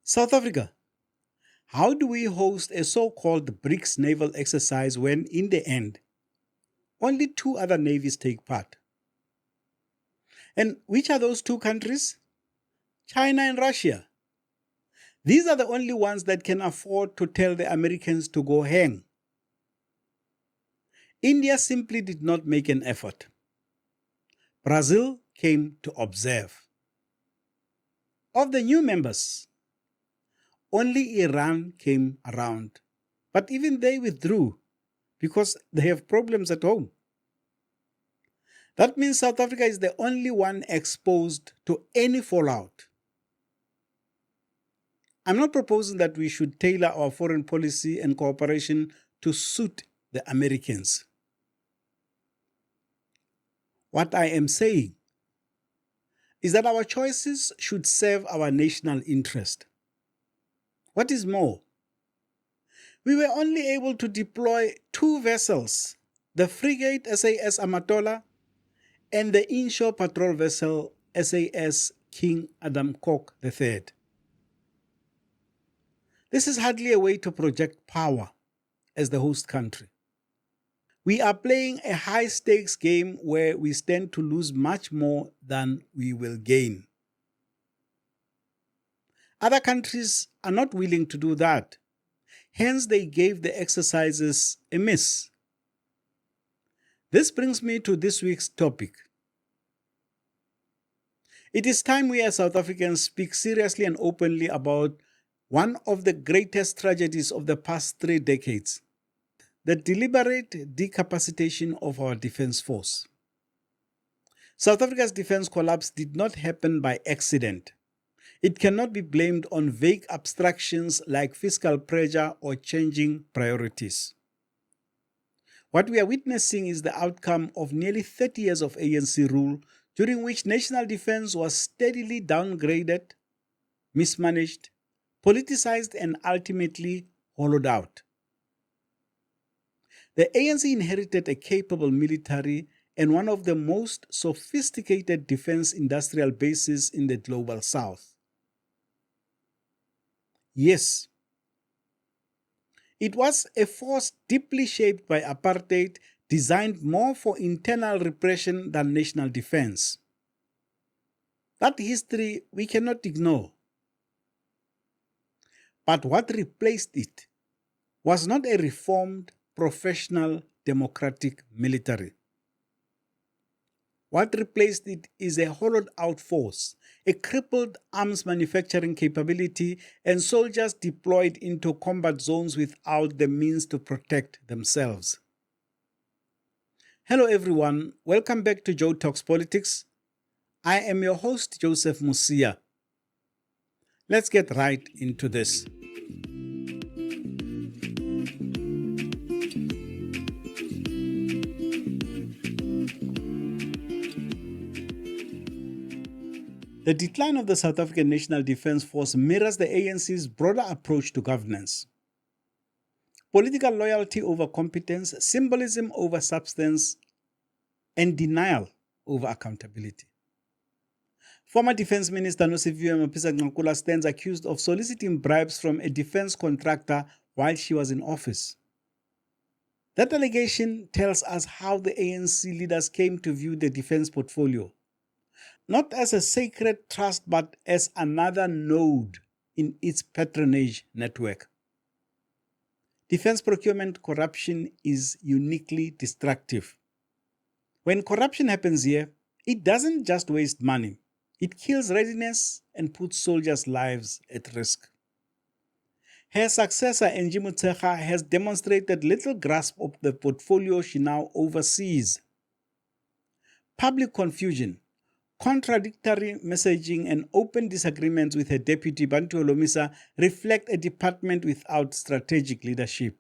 South Africa, how do we host a so-called BRICS naval exercise when, in the end, only two other navies take part? And which are those two countries? China and Russia. These are the only ones that can afford to tell the Americans to go hang. India simply did not make an effort. Brazil came to observe. Of the new members, only Iran came around, but even they withdrew because they have problems at home. That means South Africa is the only one exposed to any fallout. I'm not proposing that we should tailor our foreign policy and cooperation to suit the Americans. What I am saying is that our choices should serve our national interest. What is more, we were only able to deploy two vessels, the frigate SAS Amatola and the inshore patrol vessel SAS King Adam Kok III. This is hardly a way to project power as the host country. We are playing a high-stakes game where we stand to lose much more than we will gain. Other countries are not willing to do that. Hence, they gave the exercises a miss. This brings me to this week's topic. It is time we as South Africans speak seriously and openly about one of the greatest tragedies of the past 3 decades, the deliberate decapacitation of our defense force. South Africa's defense collapse did not happen by accident. It cannot be blamed on vague abstractions like fiscal pressure or changing priorities. What we are witnessing is the outcome of nearly 30 years of ANC rule, during which national defense was steadily downgraded, mismanaged, politicized, and ultimately hollowed out. The ANC inherited a capable military and one of the most sophisticated defense industrial bases in the global south. Yes, it was a force deeply shaped by apartheid, designed more for internal repression than national defense. That history we cannot ignore. But what replaced it was not a reformed, professional, democratic military. What replaced it is a hollowed-out force, a crippled arms manufacturing capability, and soldiers deployed into combat zones without the means to protect themselves. Hello everyone, welcome back to Joe Talks Politics. I am your host, Joseph Musia. Let's get right into this. The decline of the South African National Defence Force mirrors the ANC's broader approach to governance. Political loyalty over competence, symbolism over substance, and denial over accountability. Former Defence Minister Nosiviwe Mapisa-Nqakula stands accused of soliciting bribes from a defence contractor while she was in office. That allegation tells us how the ANC leaders came to view the defence portfolio, not as a sacred trust but as another node in its patronage network. Defense procurement corruption is uniquely destructive. When corruption happens here, it doesn't just waste money. It kills readiness and puts soldiers' lives at risk. Her successor, Angie Motshekga, has demonstrated little grasp of the portfolio she now oversees. Public confusion, contradictory messaging, and open disagreements with her deputy, Bantu Holomisa, reflect a department without strategic leadership.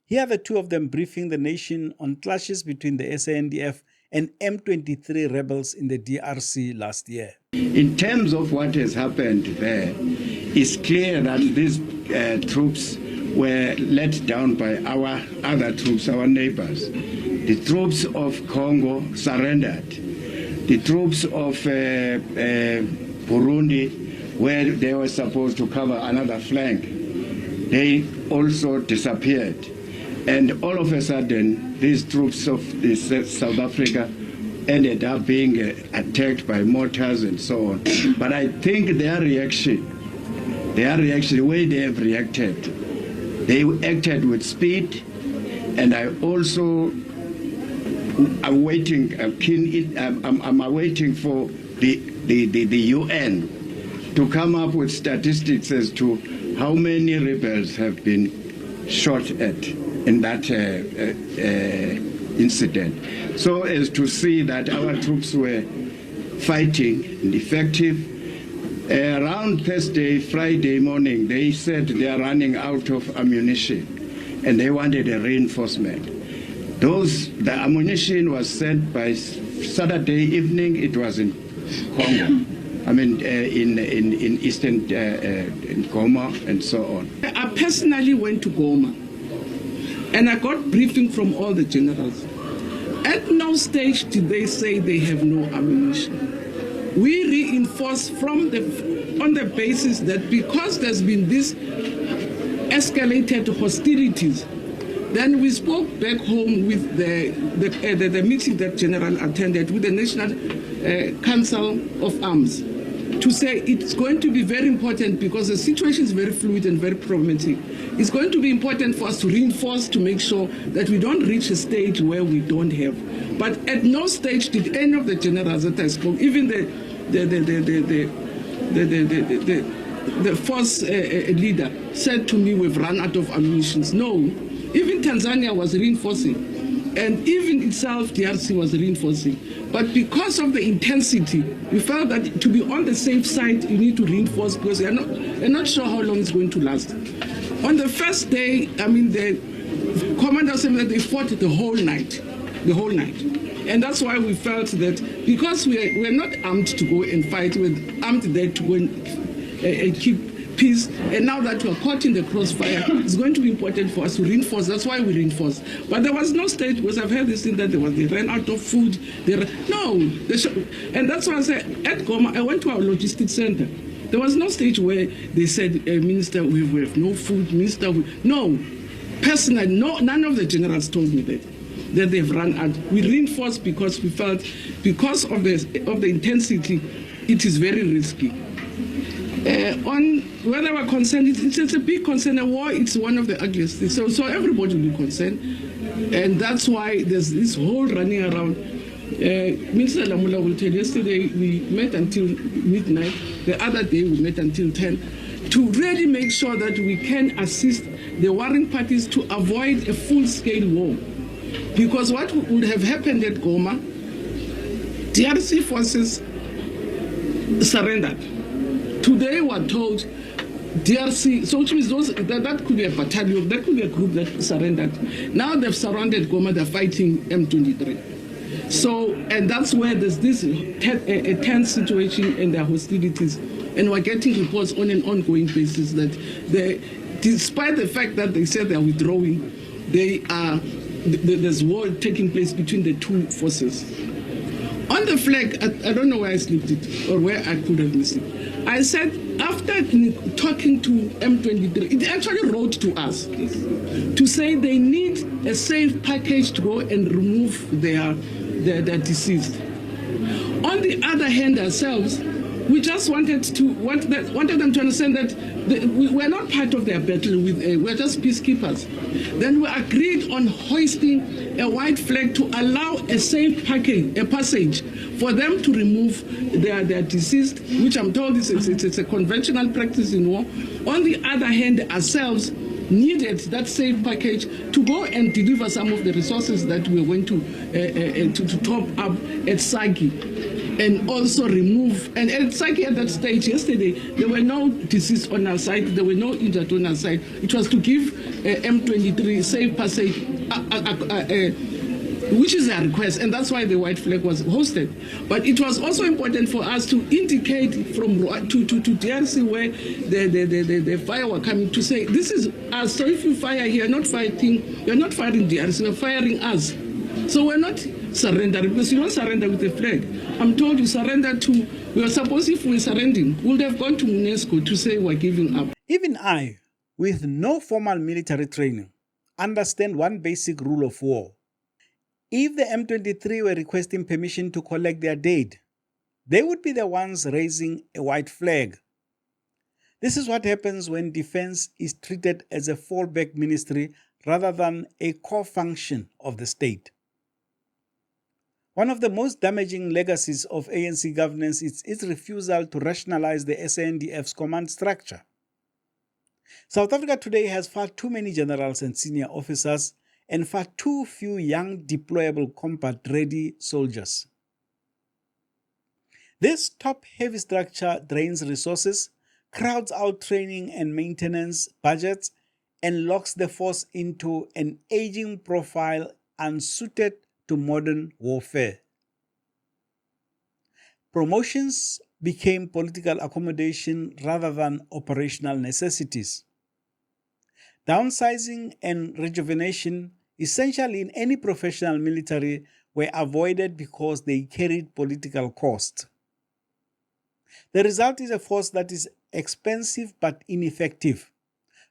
Here are the two of them briefing the nation on clashes between the SANDF and M23 rebels in the DRC last year. In terms of what has happened there, it's clear that these troops were let down by our other troops, our neighbors. The troops of Congo surrendered. The troops of Burundi where they were supposed to cover another flank. They also disappeared. And all of a sudden, these troops of South Africa ended up being attacked by mortars and so on. But I think their reaction, the way they have reacted, they acted with speed, and I also am awaiting for the UN to come up with statistics as to how many rebels have been shot at in that incident, so as to see that our troops were fighting and effective. Around Thursday, Friday morning, they said they are running out of ammunition and they wanted a reinforcement. The ammunition was sent by Saturday evening. It was in Congo. I mean, in eastern in Goma and so on. I personally went to Goma, and I got briefing from all the generals. At no stage did they say they have no ammunition. We reinforced on the basis that because there's been this escalated hostilities, then we spoke back home with the meeting that General attended with the National Council of Arms to say it's going to be very important because the situation is very fluid and very problematic. It's going to be important for us to reinforce to make sure that we don't reach a stage where we don't have. But at no stage did any of the generals that I spoke, even the force leader said to me, we've run out of ammunition. No, even Tanzania was reinforcing. And even itself, DRC was reinforcing. But because of the intensity, we felt that to be on the safe side, you need to reinforce because we're not sure how long it's going to last. On the first day, I mean, the commander said that they fought the whole night. And that's why we felt that because we're not armed to go and fight, we're armed there to go and keep peace. And now that we're caught in the crossfire, it's going to be important for us to reinforce. That's why we reinforce. But there was no stage, because I've heard this thing that they ran out of food. And that's why I said, at Goma, I went to our logistics center. There was no stage where they said, Minister, we have no food, Minister. No. Personally, none of the generals told me that they've run out. We reinforced because we felt, because of the intensity, it is very risky. On whether we're concerned, it's a big concern. A war, it's one of the ugliest things. So everybody will be concerned. And that's why there's this whole running around. Minister Lamula will tell you, yesterday we met until midnight. The other day we met until 10 to really make sure that we can assist the warring parties to avoid a full-scale war. Because what would have happened at Goma, DRC forces surrendered. Today we're told DRC, so which means that could be a battalion, that could be a group that surrendered. Now they've surrounded Goma, they're fighting M23. So, and that's where there's this a tense situation and there are hostilities. And we're getting reports on an ongoing basis that despite the fact that they said they're withdrawing, there's war taking place between the two forces. On the flag, I don't know where I slipped it or where I could have missed it. I said, after talking to M23, it actually wrote to us to say they need a safe package to go and remove their deceased. On the other hand, ourselves, we just wanted them to understand that we're not part of their battle. We're just peacekeepers. Then we agreed on hoisting a white flag to allow a safe passage for them to remove their deceased, which I'm told it's a conventional practice in war. On the other hand, ourselves needed that safe package to go and deliver some of the resources that we were going to top up at Sagi. And also remove, and at Sagi at that stage yesterday, there were no deceased on our side, there were no injured on our side. It was to give M23 safe passage, which is a request, and that's why the white flag was hosted. But it was also important for us to indicate to DRC where the fire were coming, to say, this is us, so if you fire here, you're not firing DRC, we're firing us. So we're not surrender, because you don't surrender with a flag. I'm told you surrender to, we are supposed, if we're surrendering, we would have gone to UNESCO to say we're giving up. Even I, with no formal military training, understand one basic rule of war. If the M23 were requesting permission to collect their dead, they would be the ones raising a white flag. This is what happens when defense is treated as a fallback ministry rather than a core function of the state. One of the most damaging legacies of ANC governance is its refusal to rationalize the SANDF's command structure. South Africa today has far too many generals and senior officers and far too few young deployable combat-ready soldiers. This top-heavy structure drains resources, crowds out training and maintenance budgets, and locks the force into an aging profile unsuited to modern warfare. Promotions became political accommodation rather than operational necessities. Downsizing and rejuvenation, essentially in any professional military, were avoided because they carried political cost. The result is a force that is expensive but ineffective,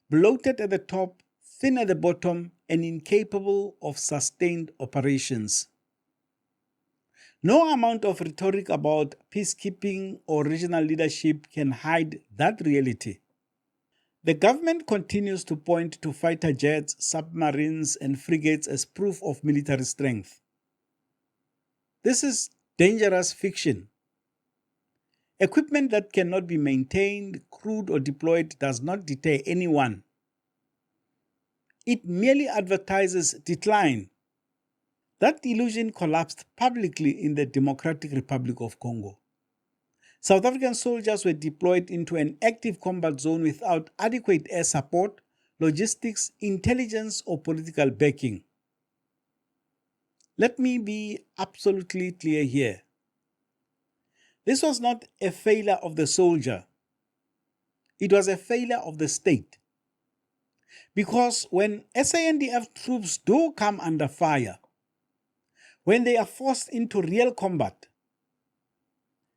bloated at the top, thin at the bottom, and incapable of sustained operations. No amount of rhetoric about peacekeeping or regional leadership can hide that reality. The government continues to point to fighter jets, submarines, and frigates as proof of military strength. This is dangerous fiction. Equipment that cannot be maintained, crewed, or deployed does not deter anyone. It merely advertises decline. That illusion collapsed publicly in the Democratic Republic of Congo. South African soldiers were deployed into an active combat zone without adequate air support, logistics, intelligence, or political backing. Let me be absolutely clear here. This was not a failure of the soldier. It was a failure of the state. Because when SANDF troops do come under fire, when they are forced into real combat,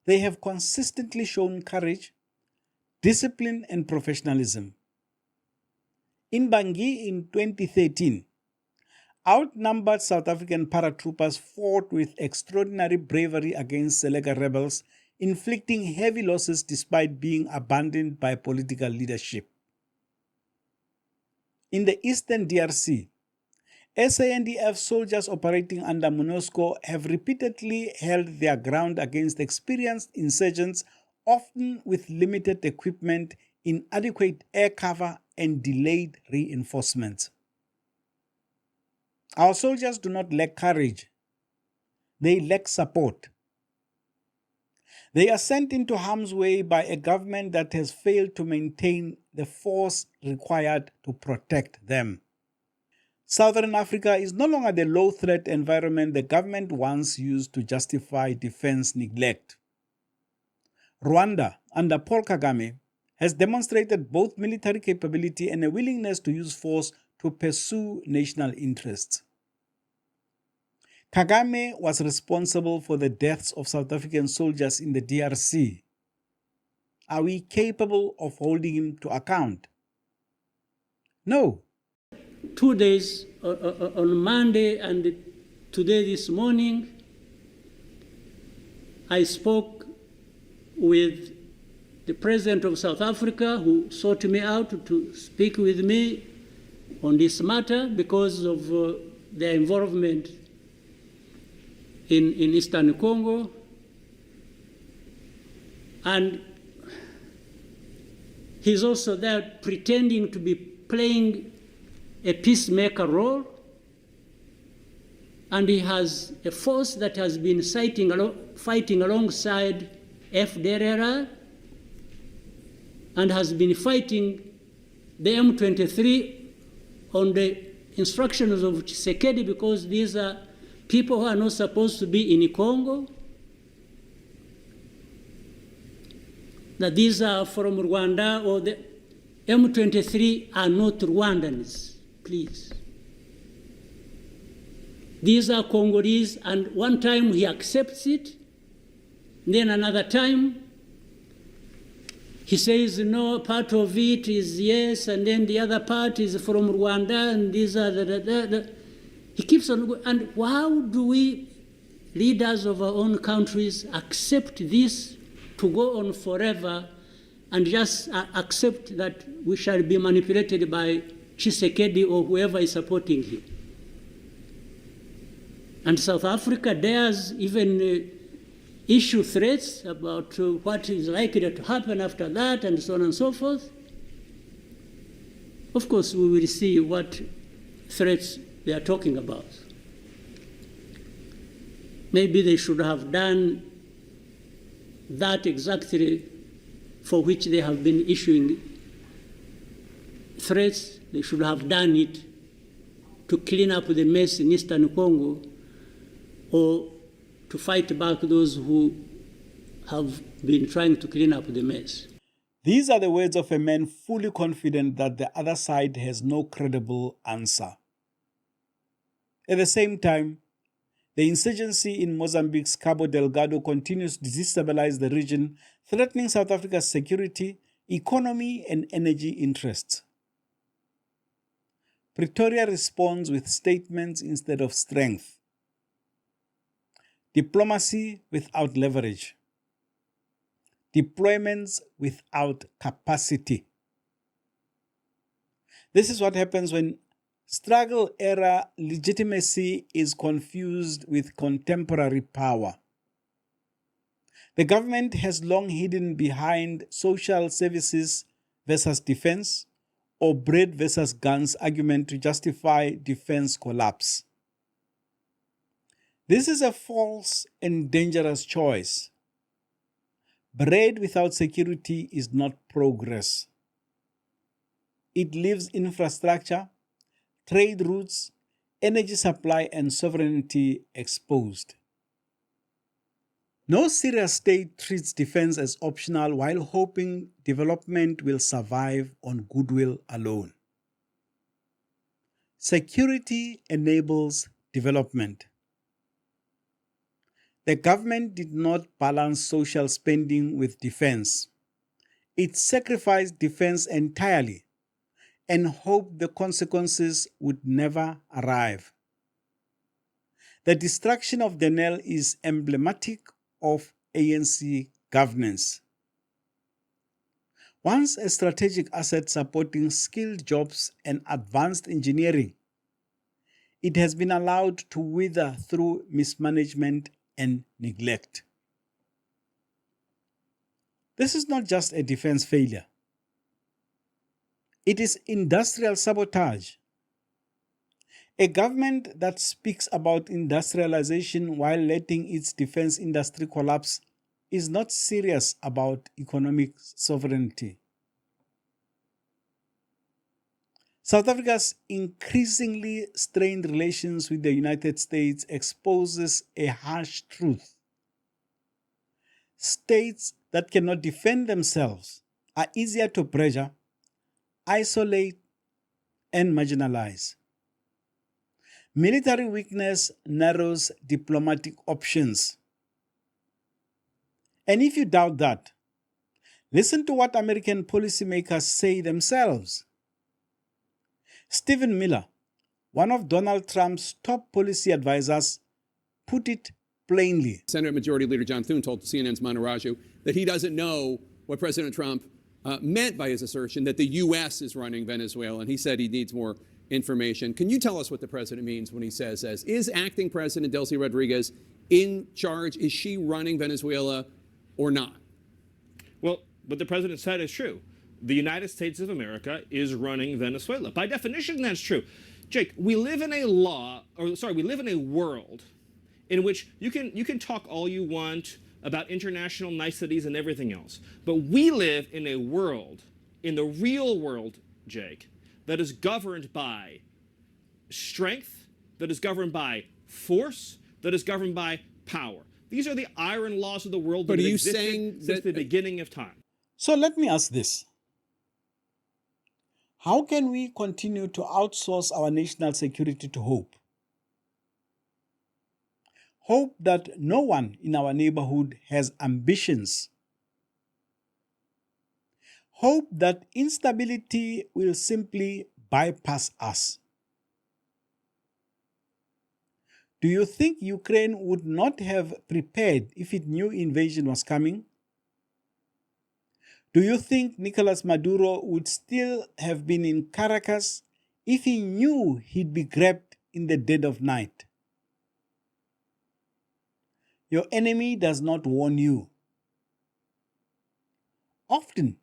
they have consistently shown courage, discipline, and professionalism. In Bangui in 2013, outnumbered South African paratroopers fought with extraordinary bravery against Selega rebels, inflicting heavy losses despite being abandoned by political leadership. In the eastern DRC, SANDF soldiers operating under MONUSCO have repeatedly held their ground against experienced insurgents, often with limited equipment, inadequate air cover, and delayed reinforcements. Our soldiers do not lack courage. They lack support. They are sent into harm's way by a government that has failed to maintain the force required to protect them. Southern Africa is no longer the low-threat environment the government once used to justify defense neglect. Rwanda, under Paul Kagame, has demonstrated both military capability and a willingness to use force to pursue national interests. Kagame was responsible for the deaths of South African soldiers in the DRC. Are we capable of holding him to account? No. 2 days on Monday and today this morning, I spoke with the President of South Africa, who sought me out to speak with me on this matter because of their involvement in Eastern Congo. And he's also there pretending to be playing a peacemaker role, and he has a force that has been fighting alongside FDLR and has been fighting the M23 on the instructions of Tshisekedi, because these are people who are not supposed to be in Congo, that these are from Rwanda, or the M23 are not Rwandans. Please. these are Congolese, and one time he accepts it, then another time he says, no, part of it is yes, and then the other part is from Rwanda, and these are He keeps on going. And how do we, leaders of our own countries, accept this to go on forever and just accept that we shall be manipulated by Tshisekedi or whoever is supporting him? And South Africa dares even issue threats about what is likely to happen after that, and so on and so forth. Of course, we will see what threats they are talking about. Maybe they should have done that exactly for which they have been issuing threats. They should have done it to clean up the mess in Eastern Congo, or to fight back those who have been trying to clean up the mess. These are the words of a man fully confident that the other side has no credible answer. At the same time, the insurgency in Mozambique's Cabo Delgado continues to destabilize the region, threatening South Africa's security, economy, and energy interests. Pretoria responds with statements instead of strength. Diplomacy without leverage. Deployments without capacity. This is what happens when struggle-era legitimacy is confused with contemporary power. The government has long hidden behind social services versus defense, or bread versus guns argument to justify defense collapse. This is a false and dangerous choice. Bread without security is not progress. It leaves infrastructure, trade routes, energy supply, and sovereignty exposed. No serious state treats defense as optional while hoping development will survive on goodwill alone. Security enables development. The government did not balance social spending with defense. It sacrificed defense entirely and hoped the consequences would never arrive. The destruction of Denel is emblematic of ANC governance. Once a strategic asset supporting skilled jobs and advanced engineering, it has been allowed to wither through mismanagement and neglect. This is not just a defense failure. It is industrial sabotage. A government that speaks about industrialization while letting its defense industry collapse is not serious about economic sovereignty. South Africa's increasingly strained relations with the United States exposes a harsh truth. States that cannot defend themselves are easier to pressure, isolate, and marginalize. Military weakness narrows diplomatic options. And if you doubt that, listen to what American policymakers say themselves. Stephen Miller, one of Donald Trump's top policy advisors, put it plainly. Senate Majority Leader John Thune told CNN's Manu Raju that he doesn't know what President Trump meant by his assertion that the U.S. is running Venezuela, and he said he needs more information. Can you tell us what the president means when he says, is acting President Delcy Rodriguez in charge? Is she running Venezuela or not? Well, what the president said is true. The United States of America is running Venezuela. By definition, that's true. Jake, we live in a world in which you can talk all you want about international niceties and everything else. But we live in a world, in the real world, Jake, that is governed by strength, that is governed by force, that is governed by power. These are the iron laws of the world that have existed since the beginning of time. So let me ask this. How can we continue to outsource our national security to hope? Hope that no one in our neighborhood has ambitions. Hope that instability will simply bypass us. Do you think Ukraine would not have prepared if it knew invasion was coming? Do you think Nicolas Maduro would still have been in Caracas if he knew he'd be grabbed in the dead of night? Your enemy does not warn you. Often,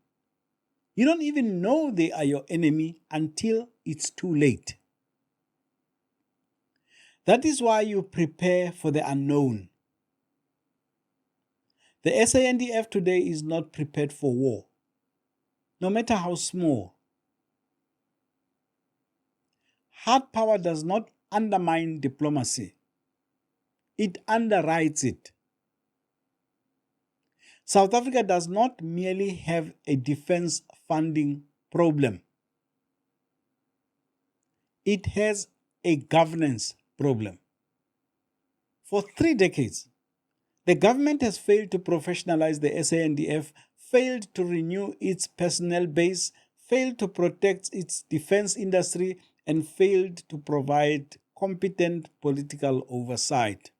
you don't even know they are your enemy until it's too late. That is why you prepare for the unknown. The SANDF today is not prepared for war, no matter how small. Hard power does not undermine diplomacy. It underwrites it. South Africa does not merely have a defense funding problem. It has a governance problem. For 3 decades, the government has failed to professionalize the SANDF, failed to renew its personnel base, failed to protect its defense industry, and failed to provide competent political oversight.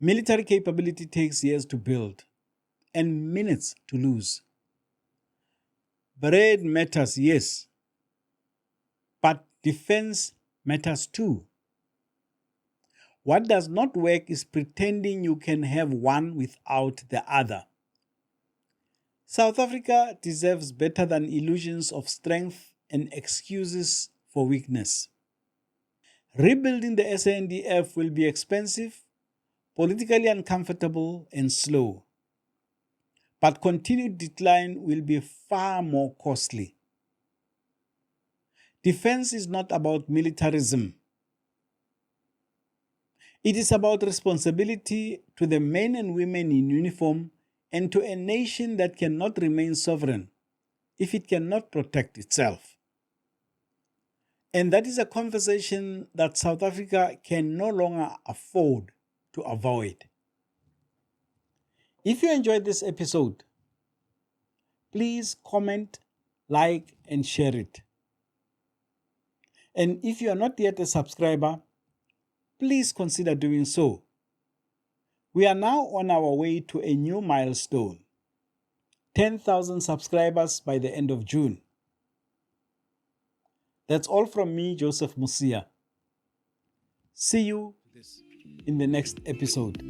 Military capability takes years to build and minutes to lose. Bread matters, yes, but defense matters too. What does not work is pretending you can have one without the other. South Africa deserves better than illusions of strength and excuses for weakness. Rebuilding the SANDF will be expensive, politically uncomfortable, and slow. But continued decline will be far more costly. Defense is not about militarism. It is about responsibility to the men and women in uniform and to a nation that cannot remain sovereign if it cannot protect itself. And that is a conversation that South Africa can no longer afford to avoid. If you enjoyed this episode, please comment, like, and share it. And if you are not yet a subscriber, please consider doing so. We are now on our way to a new milestone, 10,000 subscribers by the end of June. That's all from me, Joseph Musia. See you in the next episode.